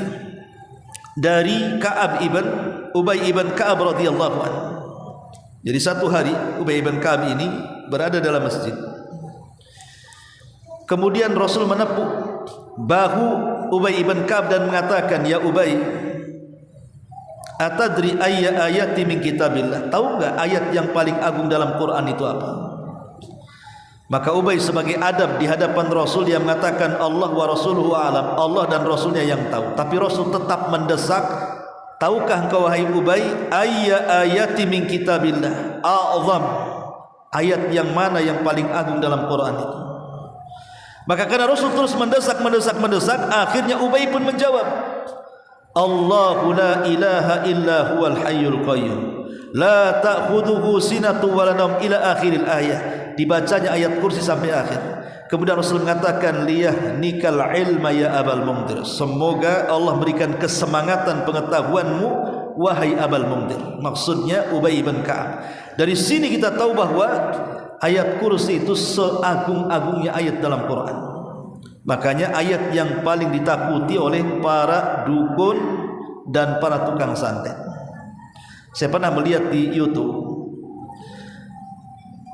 dari Ubay ibn Ka'ab radhiyallahu anhu. Jadi satu hari Ubay ibn Ka'ab ini berada dalam masjid. Kemudian Rasul menepuk bahu Ubay ibn Ka'ab dan mengatakan, ya Ubay, atadri ayya ayati min kitabillah, tahu enggak ayat yang paling agung dalam Quran itu apa? Maka Ubay sebagai adab di hadapan Rasul dia mengatakan, Allah wa rasuluhu a'lam, Allah dan Rasulnya yang tahu. Tapi Rasul tetap mendesak, tahukah engkau wahai Ubay, ayya ayati min kitabillah a'zam, ayat yang mana yang paling agung dalam Quran itu? Maka karena Rasul terus mendesak, akhirnya Ubay pun menjawab, Allahu la ilaha illa huwal hayyul qayyum la ta'khudhuhu sinatu wa la nawm ila akhiril ayah. Dibacanya ayat kursi sampai akhir. Kemudian Rasul mengatakan, liyahnikal ilma ya Abal Mundhir, semoga Allah berikan kesemangatan pengetahuanmu wahai Abal Mundhir. Maksudnya Ubay bin Ka'ab. Dari sini kita tahu bahwa ayat kursi itu seagung-agungnya ayat dalam Quran. Makanya ayat yang paling ditakuti oleh para dukun dan para tukang santet. Saya pernah melihat di YouTube,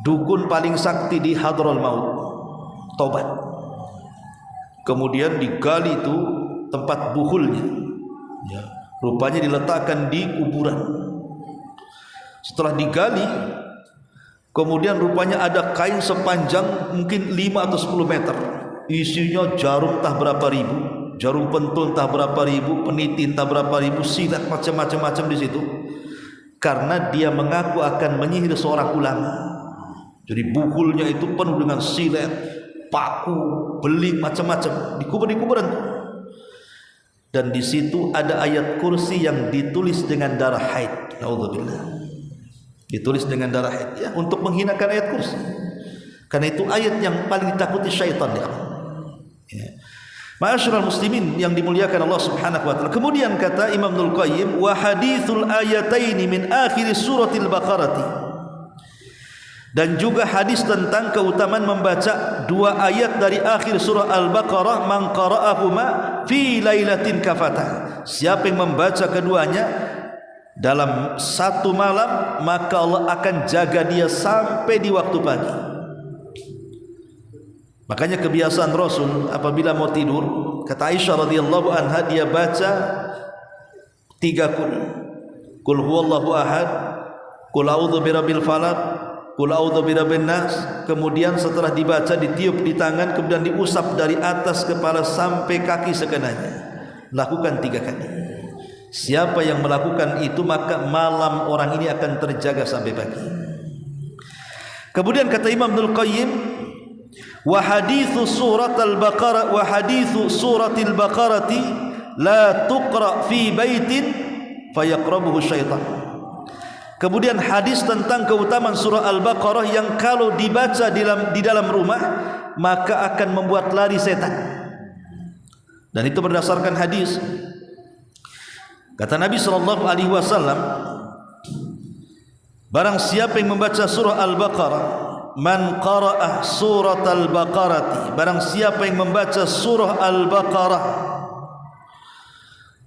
dukun paling sakti di Hadraul Maut, tobat. Kemudian digali itu tempat buhulnya, ya, rupanya diletakkan di kuburan. Setelah digali, kemudian rupanya ada kain sepanjang mungkin 5 atau 10 meter. Isinya jarum entah berapa ribu, jarum pentul entah berapa ribu, peniti entah berapa ribu, silat macam-macam di situ. Karena dia mengaku akan menyihir seorang ulama. Jadi bukulnya itu penuh dengan silat, paku, beling macam-macam di kuburan. Dan di situ ada ayat kursi yang ditulis dengan darah haid. Naudzubillah. Ditulis dengan darah haid, ya, untuk menghinakan ayat kursi. Karena itu ayat yang paling ditakuti syaitan, ya. Ma'asyiral muslimin yang dimuliakan Allah Subhanahu wa taala. Kemudian kata Imam Ibnul Qayyim, wa haditsul ayataini min akhir suratil Baqarah. Dan juga hadis tentang keutamaan membaca 2 ayat dari akhir surah Al-Baqarah, man qara'ahuma fi lailatin kafata. Siapa yang membaca keduanya dalam satu malam, maka Allah akan jaga dia sampai di waktu pagi. Makanya kebiasaan Rasul apabila mau tidur, kata Aisyah radhiyallahu anha, dia baca 3 kul huwallahu ahad, kul a'udzu birabbil falaq, kul a'udzu birabbin nas. Kemudian setelah dibaca ditiup di tangan, kemudian diusap dari atas kepala sampai kaki sekenanya. Lakukan 3 kali. Siapa yang melakukan itu maka malam orang ini akan terjaga sampai pagi. Kemudian kata Imam Ibnul Qayyim, wa hadithu surat al-Baqarah wa hadithu suratil Baqarati la tuqra fi baitin fayaqrabuhu syaitan. Kemudian hadis tentang keutamaan surah Al-Baqarah yang kalau dibaca di dalam rumah maka akan membuat lari setan. Dan itu berdasarkan hadis. Kata Nabi SAW, barang siapa yang membaca surah Al-Baqarah, man qara'ah surat Al-Baqarati, barang siapa yang membaca surah Al-Baqarah,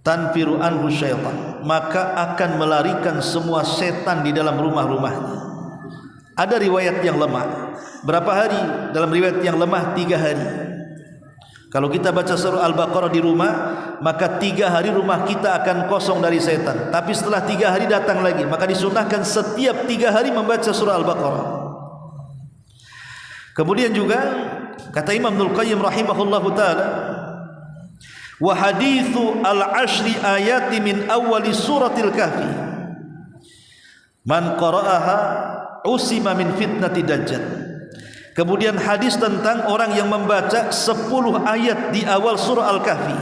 tanfiru anhu syaitan, maka akan melarikan semua setan di dalam rumah-rumahnya. Ada riwayat yang lemah. Berapa hari? Dalam riwayat yang lemah 3 hari. Kalau kita baca surah Al-Baqarah di rumah, maka 3 hari rumah kita akan kosong dari setan. Tapi setelah 3 hari datang lagi, maka disunahkan setiap 3 hari membaca surah Al-Baqarah. Kemudian juga kata Imam Ibnul Qayyim rahimahullahu ta'ala, wa hadithu al-ashri ayati min awali suratil kahfi man qara'aha usima min fitnati dajjal. Kemudian hadis tentang orang yang membaca 10 ayat di awal surah Al-Kahfi,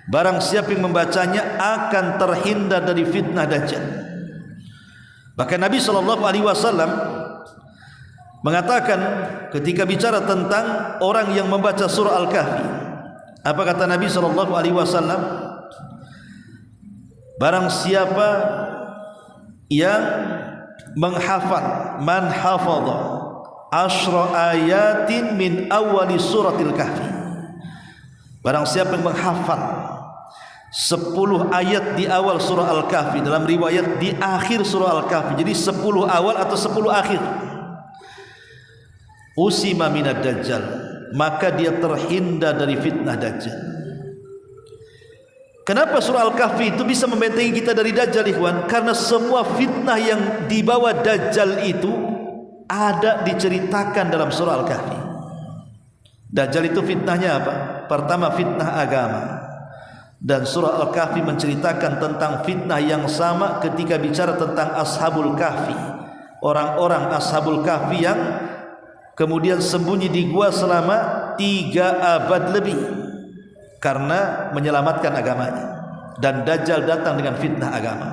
barang siapa yang membacanya akan terhindar dari fitnah dajjal. Bahkan Nabi SAW mengatakan ketika bicara tentang orang yang membaca surah Al-Kahfi, apa kata Nabi SAW? Barang siapa yang menghafal, man hafadha asyra ayatin min awali suratil kahfi, barang siapa yang menghafal 10 ayat di awal surah Al-Kahfi, dalam riwayat di akhir surah Al-Kahfi, jadi 10 awal atau 10 akhir, usima minad dajjal, maka dia terhindar dari fitnah dajjal. Kenapa surah Al-Kahfi itu bisa membentengi kita dari dajjal, ikhwan? Karena semua fitnah yang dibawa dajjal itu ada diceritakan dalam surah Al-Kahfi. Dajjal itu fitnahnya apa? Pertama, fitnah agama. Dan surah Al-Kahfi menceritakan tentang fitnah yang sama ketika bicara tentang Ashabul Kahfi, orang-orang Ashabul Kahfi yang kemudian sembunyi di gua selama 3 abad lebih karena menyelamatkan agamanya. Dan Dajjal datang dengan fitnah agama.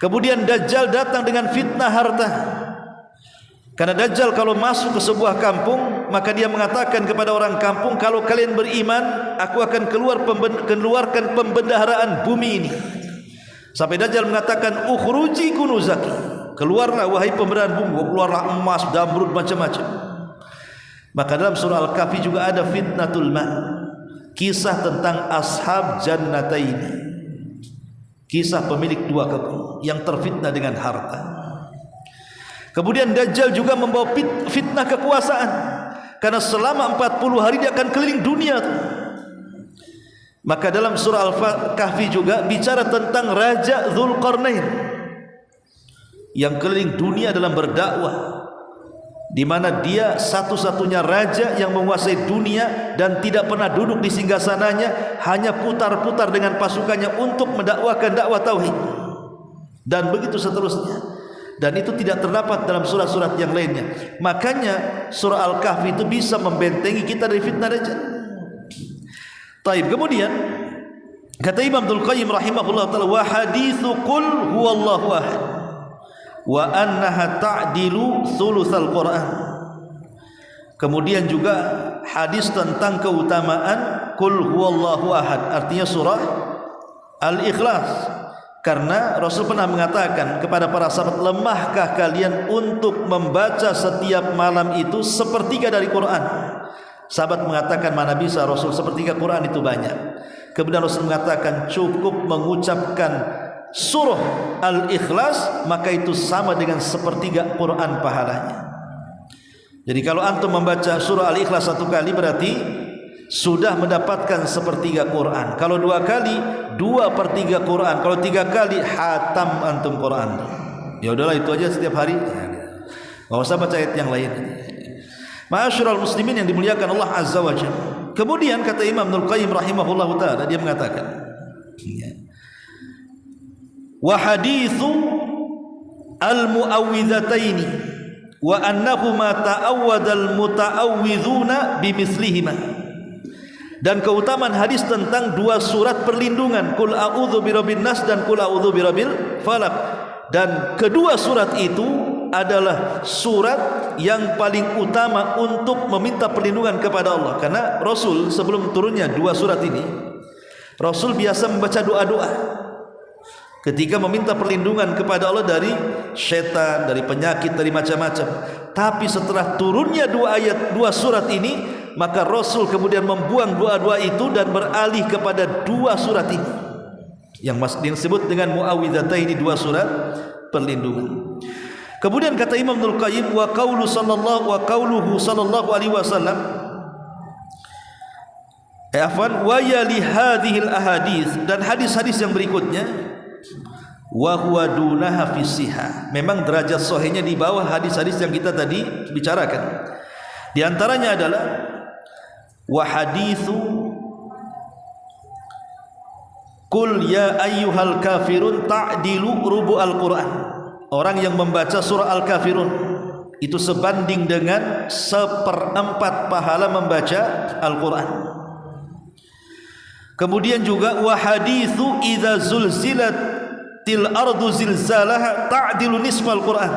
Kemudian Dajjal datang dengan fitnah harta. Karena Dajjal kalau masuk ke sebuah kampung, maka dia mengatakan kepada orang kampung, kalau kalian beriman, aku akan keluarkan pembendaharaan bumi ini. Sampai Dajjal mengatakan, ukhruji kunuzaki, keluarlah wahai pembendaharaan bumi, keluarlah emas, zamrud, macam-macam. Maka dalam surah Al-Kahfi juga ada fitnatul ma', kisah tentang ashab jannataini, kisah pemilik 2 kebun yang terfitnah dengan harta. Kemudian Dajjal juga membawa fitnah kekuasaan, karena selama 40 hari dia akan keliling dunia. Maka dalam surah Al-Kahfi juga bicara tentang Raja Dzulqarnain yang keliling dunia dalam berdakwah, di mana dia satu-satunya raja yang menguasai dunia dan tidak pernah duduk di singgasananya, hanya putar-putar dengan pasukannya untuk mendakwakan dakwah tauhid, dan begitu seterusnya. Dan itu tidak terdapat dalam surat-surat yang lainnya. Makanya surah Al-Kahfi itu bisa membentengi kita dari fitnah dajjal. Taib. Kemudian kata Imam Ibnul Qayyim rahimahullah ta'ala, wa hadithu qul huwallahu ahad wa annaha ta'dilu thulutsal Qur'an. Kemudian juga hadis tentang keutamaan qul huwallahu ahad, artinya surah Al-Ikhlas. Karena Rasul pernah mengatakan kepada para sahabat, lemahkah kalian untuk membaca setiap malam itu sepertiga dari Quran? Sahabat mengatakan, mana bisa Rasul, sepertiga Quran itu banyak. Kemudian Rasul mengatakan, cukup mengucapkan surah Al-Ikhlas, maka itu sama dengan sepertiga Quran pahalanya. Jadi kalau antum membaca surah Al-Ikhlas 1 kali, berarti sudah mendapatkan sepertiga Quran. Kalau 2 kali, 2/3 Quran. Kalau 3 kali, hatam antum Quran. Ya udahlah, itu aja setiap hari. Enggak usah baca ayat yang lain. Ma'asyiral muslimin yang dimuliakan Allah Azza wa Jalla. Kemudian kata Imam Ibnul Qayyim rahimahullahu taala, dia mengatakan, wa haditsu al-mu'awwidzataini wa annahu ma ta'awwadal muta'awwidhuna bimithlihima. Dan keutamaan hadis tentang dua surat perlindungan, Qul a'udzu birabbin nas dan Qul a'udzu birabbil falaq. Dan kedua surat itu adalah surat yang paling utama untuk meminta perlindungan kepada Allah. Karena Rasul sebelum turunnya dua surat ini, Rasul biasa membaca doa-doa ketika meminta perlindungan kepada Allah dari syaitan, dari penyakit, dari macam-macam. Tapi setelah turunnya dua surat ini, maka Rasul kemudian membuang doa-doa itu dan beralih kepada dua surat ini yang disebut dengan muawwidhataini, dua surat perlindungan. Kemudian kata Imam Ibnul Qayyim, wa qauluhu sallallahu alaihi wasallam, wa yali hadhil ahadits, dan hadis-hadis yang berikutnya, wa huwa dunaha fi sihah, memang derajat sahihnya di bawah hadis-hadis yang kita tadi bicarakan. Di antaranya adalah wa haditsu qul ya ayyuhal kafirun ta'dilu rubu'al Qur'an. Orang yang membaca surah Al-Kafirun itu sebanding dengan 1/4 pahala membaca Al-Quran. Kemudian juga wa haditsu idza zulzilatil ardu zilzalaha ta'dilu nisfal Quran.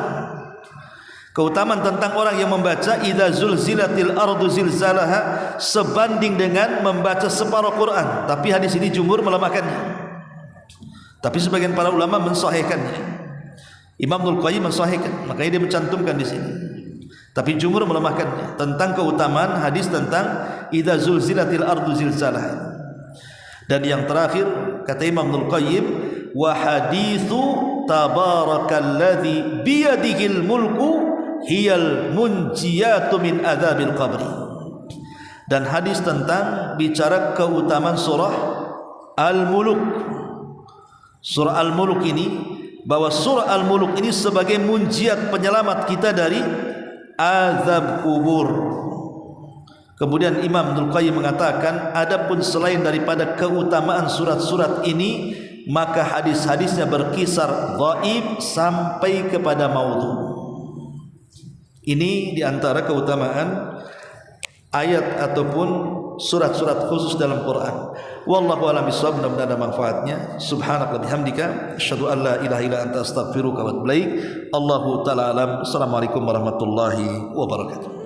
Keutamaan tentang orang yang membaca idza zulzilatil ardu zilzalaha sebanding dengan membaca separuh Quran. Tapi hadis ini jumhur melemahkannya, tapi sebagian para ulama mensahihkannya. Imam Ibnul Qayyim mensahihkan, makanya dia mencantumkan di sini. Tapi jumhur melemahkannya tentang keutamaan hadis tentang idza zulzilatil ardu zilzalaha. Dan yang terakhir kata Imam Ibnul Qayyim, wa haditsu tabarakalladzi biyadihil mulku hiyal munjiyatu min adzabil qabri. Dan hadis tentang bicara keutamaan surah Al-Muluk. Surah Al-Muluk ini, bahwa surah Al-Muluk ini sebagai munjiat, penyelamat kita dari azab kubur. Kemudian Imam Ibnul Qayyim mengatakan, adapun selain daripada keutamaan surat-surat ini, maka hadis-hadisnya berkisar dhaif sampai kepada maudhu. Ini diantara keutamaan ayat ataupun surat-surat khusus dalam Quran. Wallahu a'lam bishawab, mudah-mudahan ada manfaatnya. Subhanaka wa bihamdika asyhadu an la ilaha illa anta astaghfiruka wa atubu ilaik. Allahu ta'ala alam. Assalamualaikum warahmatullahi wabarakatuh.